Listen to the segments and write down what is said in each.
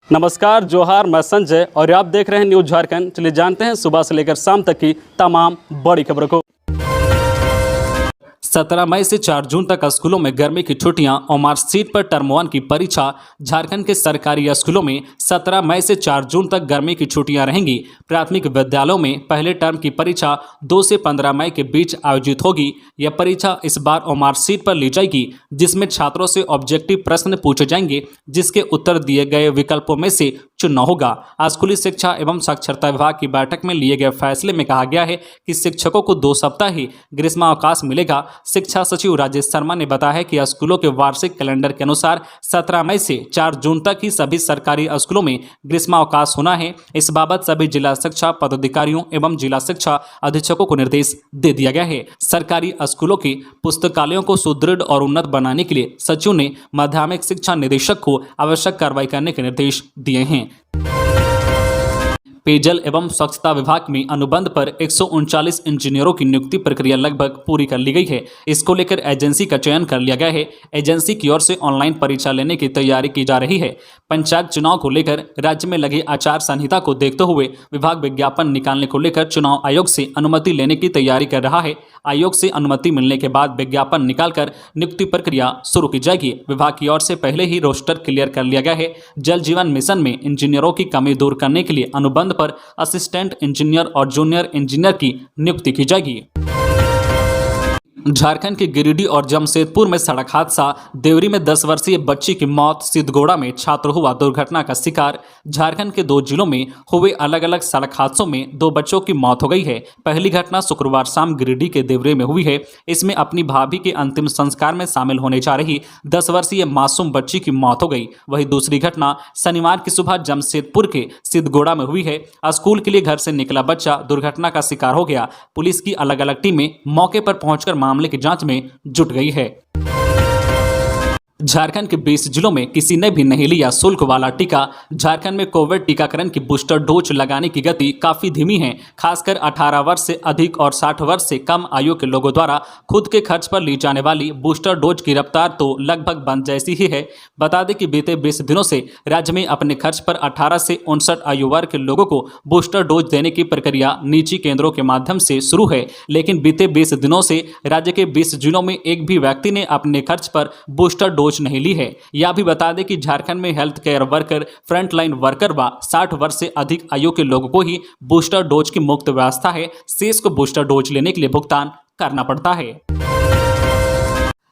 नमस्कार, जोहार, मैं संजय और आप देख रहे हैं न्यूज़ झारखंड। चलिए जानते हैं सुबह से लेकर शाम तक की तमाम बड़ी खबरों को। 17 मई से 4 जून तक स्कूलों में गर्मी की छुट्टियां और मार्कशीट पर टर्म 1 की परीक्षा। झारखंड के सरकारी स्कूलों में 17 मई से 4 जून तक गर्मी की छुट्टियां रहेंगी। प्राथमिक विद्यालयों में पहले टर्म की परीक्षा 2 से 15 मई के बीच आयोजित होगी। यह परीक्षा इस बार और मार्कशीट पर ली जाएगी, जिसमें छात्रों से ऑब्जेक्टिव प्रश्न पूछे जाएंगे, जिसके उत्तर दिए गए विकल्पों में से चुनना होगा। स्कूली शिक्षा एवं साक्षरता विभाग की बैठक में लिए गए फैसले में कहा गया है कि शिक्षकों को 2 सप्ताह ही ग्रीष्मावकाश मिलेगा। शिक्षा सचिव राजेश शर्मा ने बताया है कि स्कूलों के वार्षिक कैलेंडर के अनुसार 17 मई से 4 जून तक ही सभी सरकारी स्कूलों में ग्रीष्मावकाश होना है। इस बाबत सभी जिला शिक्षा पदाधिकारियों एवं जिला शिक्षा अधीक्षकों को निर्देश दे दिया गया है। सरकारी स्कूलों के पुस्तकालयों को सुदृढ़ और उन्नत बनाने के लिए सचिव ने माध्यमिक शिक्षा निदेशक को आवश्यक कार्रवाई करने के निर्देश दिए हैं। पेयजल एवं स्वच्छता विभाग में अनुबंध पर 139 इंजीनियरों की नियुक्ति प्रक्रिया लगभग पूरी कर ली गई है। इसको लेकर एजेंसी का चयन कर लिया गया है। एजेंसी की ओर से ऑनलाइन परीक्षा लेने की तैयारी की जा रही है। पंचायत चुनाव को लेकर राज्य में लगी आचार संहिता को देखते हुए विभाग विज्ञापन निकालने को लेकर चुनाव आयोग से अनुमति लेने की तैयारी कर रहा है। आयोग से अनुमति मिलने के बाद विज्ञापन निकालकर नियुक्ति प्रक्रिया शुरू की जाएगी। विभाग की ओर से पहले ही रोस्टर क्लियर कर लिया गया है। जल जीवन मिशन में इंजीनियरों की कमी दूर करने के लिए अनुबंध पर असिस्टेंट इंजीनियर और जूनियर इंजीनियर की नियुक्ति की जाएगी। झारखंड के गिरिडीह और जमशेदपुर में सड़क हादसा। देवरी में 10 वर्षीय बच्ची की मौत। सिद्धगोड़ा में छात्र हुआ दुर्घटना का शिकार। झारखंड के 2 जिलों में हुए अलग अलग सड़क हादसों में 2 बच्चों की मौत हो गई है। पहली घटना शुक्रवार शाम गिरिडीह के देवरी में हुई है। इसमें अपनी भाभी के अंतिम संस्कार में शामिल होने जा रही 10 वर्षीय मासूम बच्ची की मौत हो गई। वहीं दूसरी घटना शनिवार की सुबह जमशेदपुर के सिद्धगोड़ा में हुई है। स्कूल के लिए घर से निकला बच्चा दुर्घटना का शिकार हो गया। पुलिस की अलग अलग टीमें मौके पर पहुंचकर मामले की जांच में जुट गई है। झारखंड के 20 जिलों में किसी ने भी नहीं लिया शुल्क वाला टीका। झारखंड में कोविड टीकाकरण की बूस्टर डोज लगाने की गति काफी धीमी है। खासकर 18 वर्ष से अधिक और 60 वर्ष से कम आयु के लोगों द्वारा खुद के खर्च पर ली जाने वाली बूस्टर डोज की रफ्तार तो लगभग बंद जैसी ही है। बता दें कि बीते 20 दिनों से राज्य में अपने खर्च पर 18 से 59 आयु वर्ग के लोगों को बूस्टर डोज देने की प्रक्रिया निजी केंद्रों के माध्यम से शुरू है। लेकिन बीते 20 दिनों से राज्य के 20 जिलों में एक भी व्यक्ति ने अपने खर्च पर बूस्टर डोज नहीं ली है। यह भी बता दें कि झारखंड में health care worker, frontline worker व 60 वर्ष से अधिक आयु के लोगों को ही बूस्टर डोज की मुफ्त व्यवस्था है। शेष को बूस्टर डोज लेने के लिए भुगतान करना पड़ता है।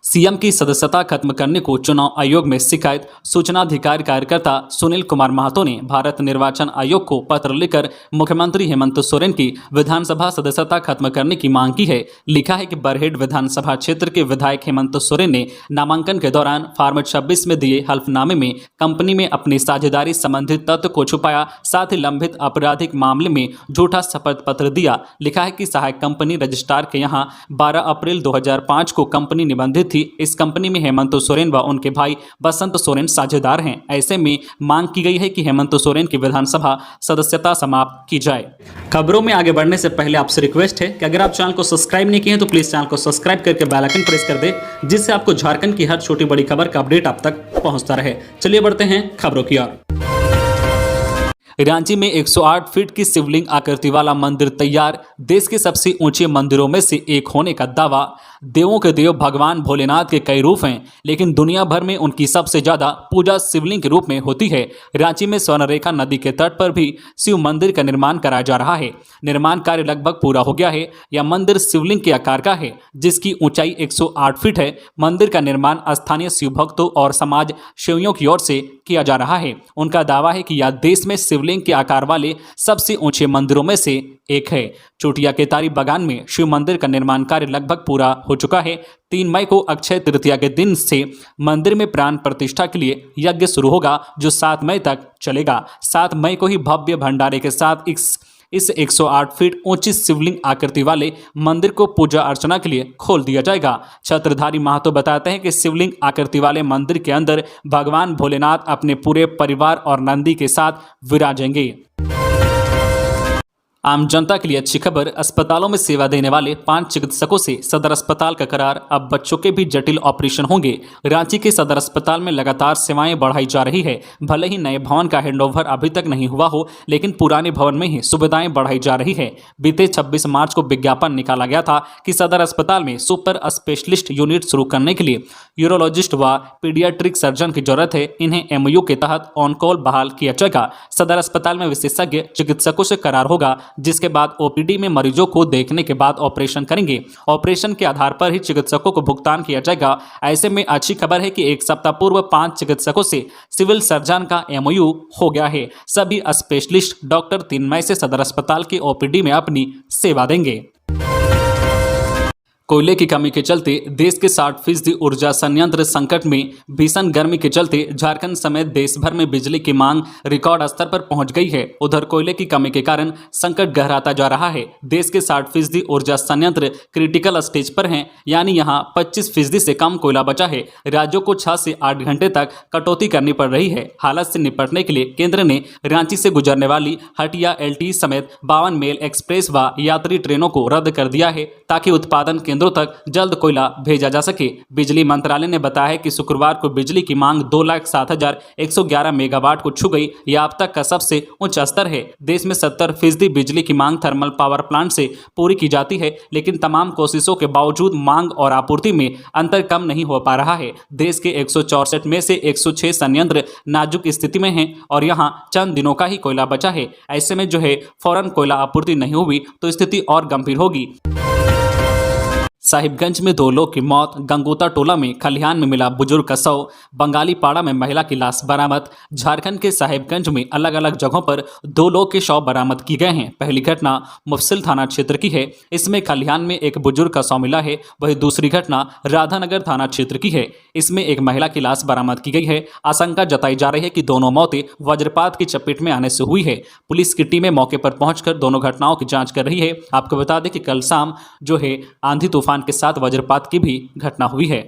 सीएम की सदस्यता खत्म करने को चुनाव आयोग में शिकायत। सूचना अधिकारी कार्यकर्ता सुनील कुमार महतो ने भारत निर्वाचन आयोग को पत्र लिखकर मुख्यमंत्री हेमंत सोरेन की विधानसभा सदस्यता खत्म करने की मांग की है। लिखा है कि बरहेट विधानसभा क्षेत्र के विधायक हेमंत सोरेन ने नामांकन के दौरान फॉर्म 26 में दिए हल्फनामे में कंपनी में अपनी साझेदारी संबंधित तथ्य को छुपाया। साथ ही लंबित आपराधिक मामले में झूठा शपथ पत्र दिया। लिखा है कि सहायक कंपनी रजिस्ट्रार के यहाँ 12 अप्रैल 2005 को कंपनी निबंधित थी। इस कंपनी में हेमंत सोरेन व उनके भाई बसंत सोरेन साझेदार हैं। ऐसे में मांग की गई है कि हेमंत सोरेन की विधानसभा सदस्यता समाप्त की जाए। खबरों में आगे बढ़ने से पहले आपसे रिक्वेस्ट है कि अगर आप चैनल को सब्सक्राइब नहीं किए हैं तो प्लीज चैनल को सब्सक्राइब करके बेल आइकन प्रेस कर दे, जिससे आपको झारखंड की हर छोटी बड़ी खबर का अपडेट आप तक पहुंचता रहे। चलिए बढ़ते हैं खबरों की ओर। रांची में 108 फीट की शिवलिंग आकृति वाला मंदिर तैयार। देश के सबसे ऊंचे मंदिरों में से एक होने का दावा। देवों के देव भगवान भोलेनाथ के कई रूप हैं, लेकिन दुनिया भर में उनकी सबसे ज्यादा पूजा शिवलिंग के रूप में होती है। रांची में स्वर्णरेखा नदी के तट पर भी शिव मंदिर का निर्माण कराया जा रहा है। निर्माण कार्य लगभग पूरा हो गया है। यह मंदिर शिवलिंग के आकार का है, जिसकी ऊंचाई 108 फीट है। मंदिर का निर्माण स्थानीय शिव भक्तों और समाज सेवियों की ओर से किया जा रहा है। उनका दावा है कि यह देश में शिवलिंग के आकार वाले सबसे ऊंचे मंदिरों में से एक है। चोटिया के तारी बागान में शिव मंदिर का निर्माण कार्य लगभग पूरा हो चुका है। 3 मई को अक्षय तृतीया के दिन से मंदिर में प्राण प्रतिष्ठा के लिए यज्ञ शुरू होगा, जो 7 मई तक चलेगा। 7 मई को ही भव्य भंडारे के साथ इस 108 फीट ऊंची शिवलिंग आकृति वाले मंदिर को पूजा अर्चना के लिए खोल दिया जाएगा। छत्रधारी महतो बताते हैं कि शिवलिंग आकृति वाले मंदिर के अंदर भगवान भोलेनाथ अपने पूरे परिवार और नंदी के साथ विराजेंगे। आम जनता के लिए अच्छी खबर। अस्पतालों में सेवा देने वाले 5 चिकित्सकों से सदर अस्पताल का करार। अब बच्चों के भी जटिल ऑपरेशन होंगे। रांची के सदर अस्पताल में लगातार सेवाएं बढ़ाई जा रही है। भले ही नए भवन का हैंडओवर अभी तक नहीं हुआ हो, लेकिन पुराने भवन में ही सुविधाएं बढ़ाई जा रही है। बीते 26 मार्च को विज्ञापन निकाला गया था कि सदर अस्पताल में सुपर स्पेशलिस्ट यूनिट शुरू करने के लिए यूरोलॉजिस्ट व पीडियाट्रिक सर्जन की जरूरत है। इन्हें एमओयू के तहत ऑन कॉल बहाल किया जाएगा। सदर अस्पताल में विशेषज्ञ चिकित्सकों से करार होगा, जिसके बाद ओपीडी में मरीजों को देखने के बाद ऑपरेशन करेंगे। ऑपरेशन के आधार पर ही चिकित्सकों को भुगतान किया जाएगा। ऐसे में अच्छी खबर है कि एक सप्ताह पूर्व 5 चिकित्सकों से सिविल सर्जन का एमओयू हो गया है। सभी स्पेशलिस्ट डॉक्टर 3 मई से सदर अस्पताल के ओपीडी में अपनी सेवा देंगे। कोयले की कमी के चलते देश के 60% ऊर्जा संयंत्र संकट में। भीषण गर्मी के चलते झारखंड समेत देश भर में बिजली की मांग रिकॉर्ड स्तर पर पहुंच गई है। उधर कोयले की कमी के कारण संकट गहराता जा रहा है। देश के 60% ऊर्जा संयंत्र क्रिटिकल स्टेज पर हैं, यानी यहां 25% से कम कोयला बचा है। राज्यों को 6 से 8 घंटे तक कटौती करनी पड़ रही है। हालत से निपटने के लिए केंद्र ने रांची से गुजरने वाली हटिया एलटी समेत 52 मेल एक्सप्रेस व यात्री ट्रेनों को रद्द कर दिया है, ताकि उत्पादन केंद्रों तक जल्द कोयला भेजा जा सके। बिजली मंत्रालय ने बताया है कि शुक्रवार को बिजली की मांग 2,07,111 मेगावाट को छू गई। यह अब तक का सबसे उच्च स्तर है। देश में 70% बिजली की मांग थर्मल पावर प्लांट से पूरी की जाती है, लेकिन तमाम कोशिशों के बावजूद मांग और आपूर्ति में अंतर कम नहीं हो पा रहा है। देश के 164 में से 106 संयंत्र नाजुक स्थिति में हैं और यहाँ चंद दिनों का ही कोयला बचा है। ऐसे में जो है फौरन कोयला आपूर्ति नहीं हुई तो स्थिति और गंभीर होगी। साहिबगंज में 2 लोग की मौत। गंगोता टोला में खलिहान में मिला बुजुर्ग का शव। बंगाली पाड़ा में महिला की लाश बरामद। झारखंड के साहिबगंज में अलग अलग जगहों पर 2 लोग के शव बरामद किए गए हैं। पहली घटना मुफस्सिल थाना क्षेत्र की है। इसमें खलिहान में एक बुजुर्ग का शव मिला है। वहीं दूसरी घटना राधानगर थाना क्षेत्र की है। इसमें एक महिला की लाश बरामद की गई है। आशंका जताई जा रही है कि दोनों मौतें वज्रपात की चपेट में आने से हुई है। पुलिस की टीमें मौके पर पहुंचकर दोनों घटनाओं की जांच कर रही है। आपको बता दें कि कल शाम जो है आंधी तूफान के साथ वज्रपात की भी घटना हुई है।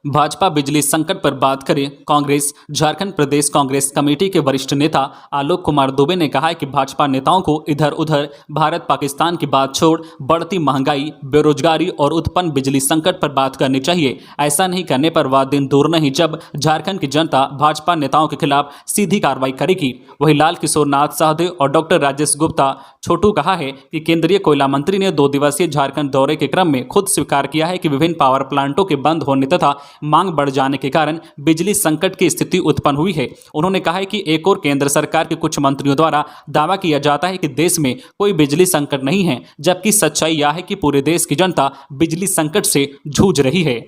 भाजपा बिजली संकट पर बात करें। कांग्रेस झारखंड प्रदेश कांग्रेस कमेटी के वरिष्ठ नेता आलोक कुमार दुबे ने कहा है कि भाजपा नेताओं को इधर उधर भारत पाकिस्तान की बात छोड़ बढ़ती महंगाई, बेरोजगारी और उत्पन्न बिजली संकट पर बात करनी चाहिए। ऐसा नहीं करने पर वह दिन दूर नहीं जब झारखंड की जनता भाजपा नेताओं के खिलाफ सीधी कार्रवाई करेगी। वहीं लाल किशोर नाथ साहदेव और डॉक्टर राजेश गुप्ता छोटू कहा है कि केंद्रीय कोयला मंत्री ने 2 दिवसीय झारखंड दौरे के क्रम में खुद स्वीकार किया है कि विभिन्न पावर प्लांटों के बंद होने तथा मांग बढ़ जाने के कारण बिजली संकट की स्थिति उत्पन्न हुई है। उन्होंने कहा है कि एक और केंद्र सरकार के कुछ मंत्रियों द्वारा दावा किया जाता है कि देश में कोई बिजली संकट नहीं है, जबकि सच्चाई यह है कि पूरे देश की जनता बिजली संकट से जूझ रही है।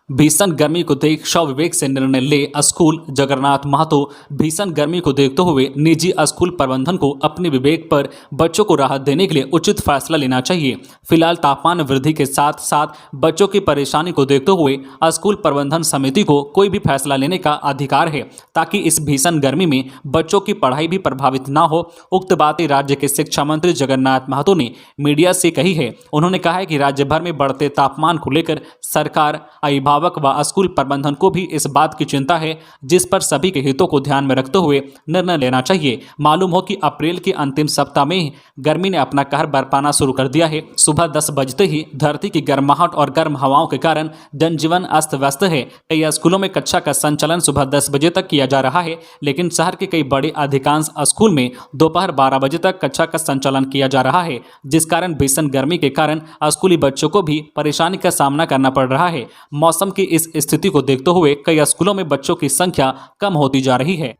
भीषण गर्मी को देख स्वविवेक से निर्णय ले स्कूल। जगन्नाथ महतो भीषण गर्मी को देखते हुए निजी स्कूल प्रबंधन को अपने विवेक पर बच्चों को राहत देने के लिए उचित फैसला लेना चाहिए। फिलहाल तापमान वृद्धि के साथ साथ बच्चों की परेशानी को देखते हुए स्कूल प्रबंधन समिति को कोई भी फैसला लेने का अधिकार है, ताकि इस भीषण गर्मी में बच्चों की पढ़ाई भी प्रभावित ना हो। उक्त बातें राज्य के शिक्षा मंत्री जगन्नाथ महतो ने मीडिया से कही है। उन्होंने कहा है कि राज्य भर में बढ़ते तापमान को लेकर सरकार, अभिभावक व स्कूल प्रबंधन को भी इस बात की चिंता है, जिस पर सभी के हितों को ध्यान में रखते हुए निर्णय लेना चाहिए। मालूम हो कि अप्रैल के अंतिम सप्ताह में गर्मी ने अपना कहर बरपाना शुरू कर दिया है। सुबह 10 बजते ही धरती की गर्माहट और गर्म हवाओं के कारण जनजीवन अस्त व्यस्त है। कई स्कूलों में कक्षा का संचालन सुबह 10 बजे तक किया जा रहा है, लेकिन शहर के कई बड़े अधिकांश स्कूल में दोपहर 12 बजे तक कक्षा का संचालन किया जा रहा है, जिस कारण भीषण गर्मी के कारण स्कूली बच्चों को भी परेशानी का सामना करना पड़ रहा है। मौसम की इस स्थिति को देखते हुए कई स्कूलों में बच्चों की संख्या कम होती जा रही है।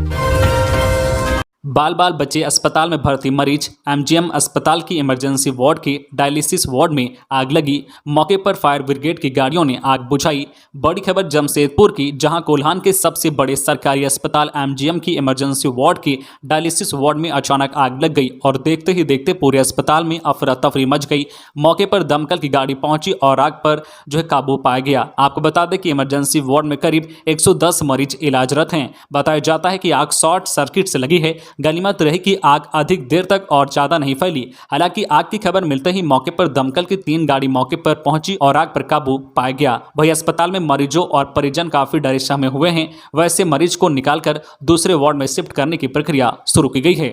बाल बाल बच्चे अस्पताल में भर्ती मरीज। एमजीएम अस्पताल की इमरजेंसी वार्ड के डायलिसिस वार्ड में आग लगी। मौके पर फायर ब्रिगेड की गाड़ियों ने आग बुझाई। बड़ी खबर जमशेदपुर की, जहां कोल्हान के सबसे बड़े सरकारी अस्पताल एमजीएम की इमरजेंसी वार्ड के डायलिसिस वार्ड में अचानक आग लग गई और देखते ही देखते पूरे अस्पताल में अफरा तफरी मच गई। मौके पर दमकल की गाड़ी पहुंची और आग पर जो है काबू पाया गया। आपको बता दें कि इमरजेंसी वार्ड में करीब 110 मरीज इलाजरत हैं। बताया जाता है कि आग शॉर्ट सर्किट से लगी है। गनीमत रही कि आग अधिक देर तक और ज्यादा नहीं फैली। हालांकि आग की खबर मिलते ही मौके पर दमकल की 3 गाड़ी मौके पर पहुंची और आग पर काबू पाया गया। वहीं अस्पताल में मरीजों और परिजन काफी डरे हुए हैं। वैसे मरीज को निकालकर दूसरे वार्ड में शिफ्ट करने की प्रक्रिया शुरू की गई है।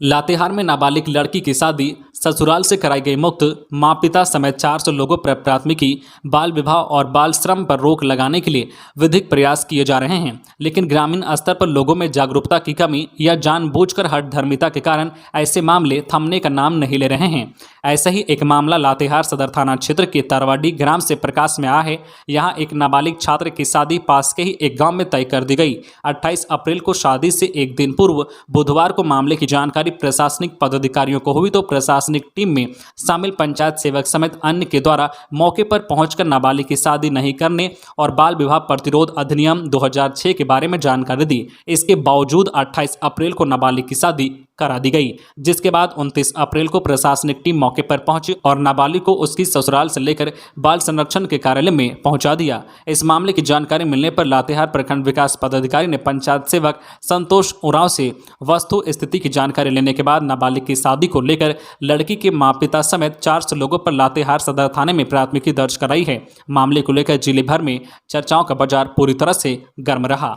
लातेहार में नाबालिग लड़की की शादी ससुराल से कराई गई मुक्त, मां पिता समेत 400 लोगों पर प्राथमिकी। बाल विवाह और बाल श्रम पर रोक लगाने के लिए विधिक प्रयास किए जा रहे हैं, लेकिन ग्रामीण स्तर पर लोगों में जागरूकता की कमी या जानबूझकर हठधर्मिता के कारण ऐसे मामले थमने का नाम नहीं ले रहे हैं। ऐसा ही एक मामला लातेहार सदर थाना क्षेत्र के तरवाडी ग्राम से प्रकाश में आया है। यहाँ एक नाबालिग छात्र की शादी पास के ही एक गांव में तय कर दी गई। 28 अप्रैल को शादी से एक दिन पूर्व बुधवार को मामले की जानकारी प्रशासनिक पदाधिकारियों को हुई तो प्रशासनिक टीम में शामिल पंचायत सेवक समेत अन्य के द्वारा मौके पर पहुंचकर नाबालिग की शादी नहीं करने और बाल विवाह प्रतिरोध अधिनियम 2006 के बारे में जानकारी दी। इसके बावजूद 28 अप्रैल को नाबालिग की शादी करा दी गई, जिसके बाद 29 अप्रैल को प्रशासनिक टीम मौके पर पहुंची और नाबालिग को उसकी ससुराल से लेकर बाल संरक्षण के कार्यालय में पहुंचा दिया। इस मामले की जानकारी मिलने पर लातेहार प्रखंड विकास पदाधिकारी ने पंचायत सेवक संतोष उरांव से वस्तु स्थिति की जानकारी लेने के बाद नाबालिग की शादी को लेकर लड़की के मां पिता समेत 400 लोगों पर लातेहार सदर थाने में प्राथमिकी दर्ज कराई है। मामले को लेकर जिले भर में चर्चाओं का बाजार पूरी तरह से गर्म रहा।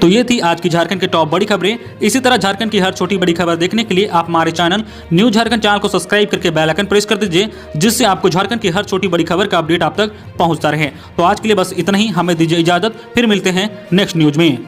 तो ये थी आज की झारखंड की टॉप बड़ी खबरें। इसी तरह झारखंड की हर छोटी बड़ी खबर देखने के लिए आप हमारे चैनल न्यूज झारखंड चैनल को सब्सक्राइब करके बेल आइकन प्रेस कर दीजिए, जिससे आपको झारखंड की हर छोटी बड़ी खबर का अपडेट आप तक पहुंचता रहे। तो आज के लिए बस इतना ही, हमें दीजिए इजाजत, फिर मिलते हैं नेक्स्ट न्यूज में।